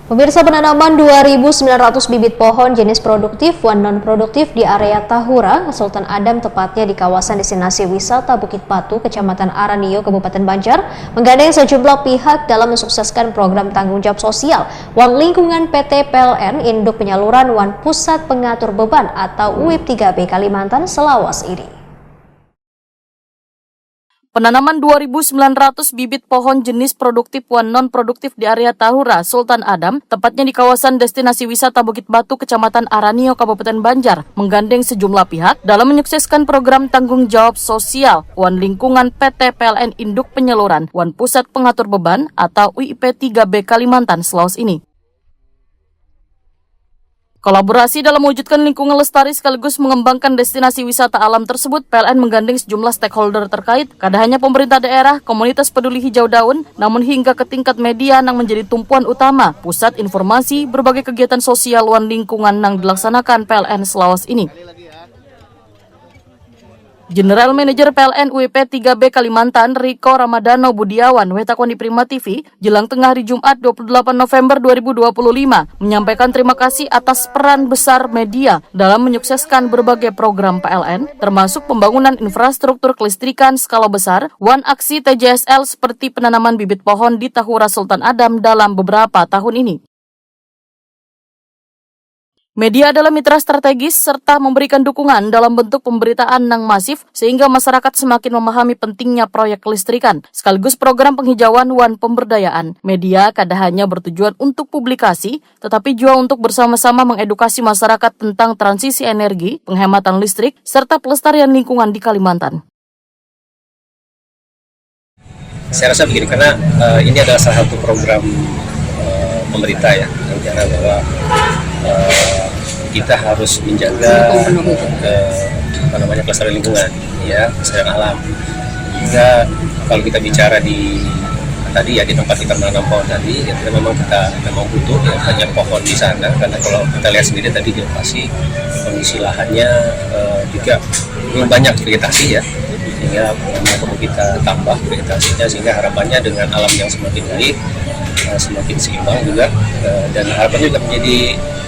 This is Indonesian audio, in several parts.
Pemirsa, penanaman 2.900 bibit pohon jenis produktif dan non-produktif di area Tahura, Sultan Adam, tepatnya di kawasan destinasi wisata Bukit Batu, Kecamatan Aranio, Kabupaten Banjar, menggandeng sejumlah pihak dalam mensukseskan program tanggung jawab sosial Wan Lingkungan PT PLN Induk Penyaluran Wan Pusat Pengatur Beban atau UIP 3B Kalimantan Selawas ini. Penanaman 2.900 bibit pohon jenis produktif dan non-produktif di area Tahura, Sultan Adam, tepatnya di kawasan destinasi wisata Bukit Batu, Kecamatan Aranio, Kabupaten Banjar, menggandeng sejumlah pihak dalam menyukseskan program tanggung jawab sosial Wan Lingkungan PT PLN Induk Penyaluran Wan Pusat Pengatur Beban atau UIP 3B Kalimantan Selawas ini. Kolaborasi dalam mewujudkan lingkungan lestari sekaligus mengembangkan destinasi wisata alam tersebut, PLN menggandeng sejumlah stakeholder terkait, kada hanya pemerintah daerah, komunitas peduli hijau daun, namun hingga ke tingkat media yang menjadi tumpuan utama, pusat informasi, berbagai kegiatan sosial wan lingkungan yang dilaksanakan PLN Selawas ini. General Manager PLN UIP 3B Kalimantan, Riko Ramadano Budiawan, wetakwan di Prima TV, jelang tengah hari Jumat 28 November 2025, menyampaikan terima kasih atas peran besar media dalam menyukseskan berbagai program PLN, termasuk pembangunan infrastruktur kelistrikan skala besar, wan aksi TJSL seperti penanaman bibit pohon di Tahura Sultan Adam dalam beberapa tahun ini. Media adalah mitra strategis serta memberikan dukungan dalam bentuk pemberitaan yang masif sehingga masyarakat semakin memahami pentingnya proyek kelistrikan sekaligus program penghijauan wan pemberdayaan. Media kada hanya bertujuan untuk publikasi tetapi juga untuk bersama-sama mengedukasi masyarakat tentang transisi energi, penghematan listrik, serta pelestarian lingkungan di Kalimantan. Saya rasa begini, karena ini adalah salah satu program pemerintah ya, rencana bahwa kita harus menjaga kelestarian lingkungan, ya, kelestarian alam. Hingga kalau kita bicara di tadi ya di tempat kita menanam pohon tadi, ya, memang butuh ya, banyak pohon di sana, karena kalau kita lihat sendiri tadi di lokasi kondisi lahannya juga belum banyak vegetasi ya, sehingga perlu kita tambah vegetasinya sehingga harapannya dengan alam yang semakin baik, semakin seimbang juga, dan harapannya juga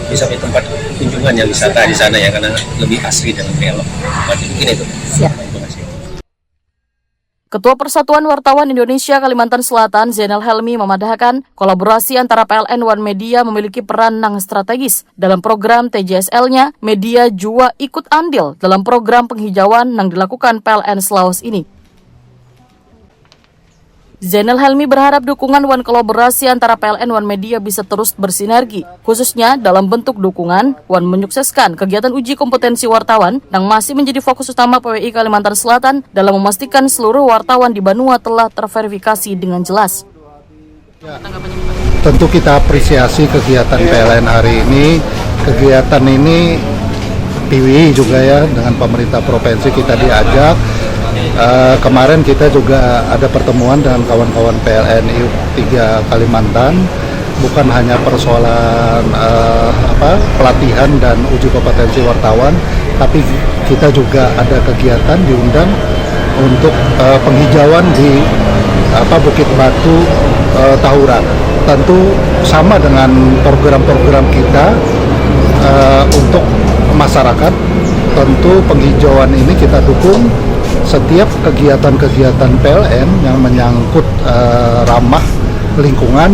bisa menjadi tempat kunjungan yang wisata di sana ya, karena lebih asri dan lebih elok. Mungkin itu. Siap. Ketua Persatuan Wartawan Indonesia Kalimantan Selatan, Zainal Helmi, memadahkan kolaborasi antara PLN dan media memiliki peran yang strategis. Dalam program TJSL-nya, media juga ikut andil dalam program penghijauan yang dilakukan PLN Selawas ini. Zainal Helmi berharap dukungan wan kolaborasi antara PLN wan media bisa terus bersinergi, khususnya dalam bentuk dukungan wan menyukseskan kegiatan uji kompetensi wartawan yang masih menjadi fokus utama PWI Kalimantan Selatan dalam memastikan seluruh wartawan di Banua telah terverifikasi dengan jelas. Ya, tentu kita apresiasi kegiatan PLN hari ini. Kegiatan ini PWI juga ya, dengan pemerintah provinsi kita diajak. Kemarin kita juga ada pertemuan dengan kawan-kawan PLN IUP 3 Kalimantan, bukan hanya persoalan pelatihan dan uji kompetensi wartawan, tapi kita juga ada kegiatan diundang untuk penghijauan di Bukit Batu Tahura. Tentu sama dengan program-program kita untuk masyarakat, tentu penghijauan ini kita dukung. Setiap kegiatan-kegiatan PLN yang menyangkut ramah lingkungan,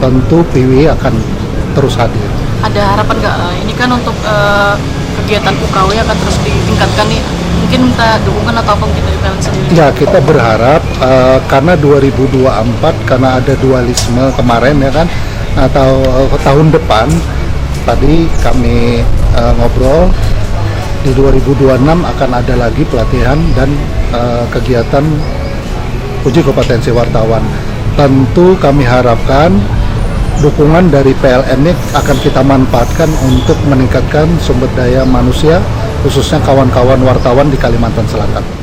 tentu PWI akan terus hadir. Ada harapan nggak ini kan untuk kegiatan UKW akan terus ditingkatkan nih? Mungkin minta dukungan atau apa gitu dari PLN sendiri? Ya, kita berharap karena 2024 karena ada dualisme kemarin ya kan, atau tahun depan tadi kami ngobrol. Di 2026 akan ada lagi pelatihan dan kegiatan uji kompetensi wartawan. Tentu kami harapkan dukungan dari PLN ini akan kita manfaatkan untuk meningkatkan sumber daya manusia, khususnya kawan-kawan wartawan di Kalimantan Selatan.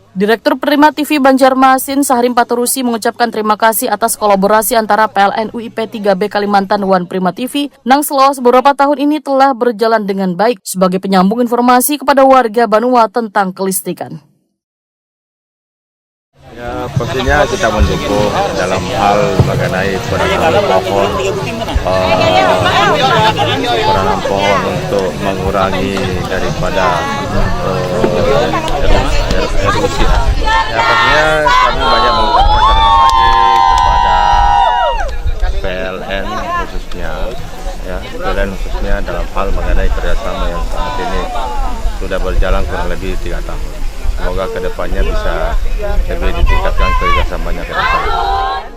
Direktur Prima TV Banjarmasin Sahrim Paturusi mengucapkan terima kasih atas kolaborasi antara PLN UIP 3B Kalimantan dan Prima TV yang selama beberapa tahun ini telah berjalan dengan baik sebagai penyambung informasi kepada warga Banua tentang kelistrikan. Ya, Pastinya kita mendukung dalam hal mengenai penanaman pohon untuk mengurangi daripada erosi. Ya, pastinya kami banyak mengucapkan terima kasih kepada PLN khususnya dalam hal mengenai kerjasama yang saat ini sudah berjalan kurang lebih 3 tahun. Semoga kedepannya bisa lebih ditingkatkan kerjasamanya ke depan.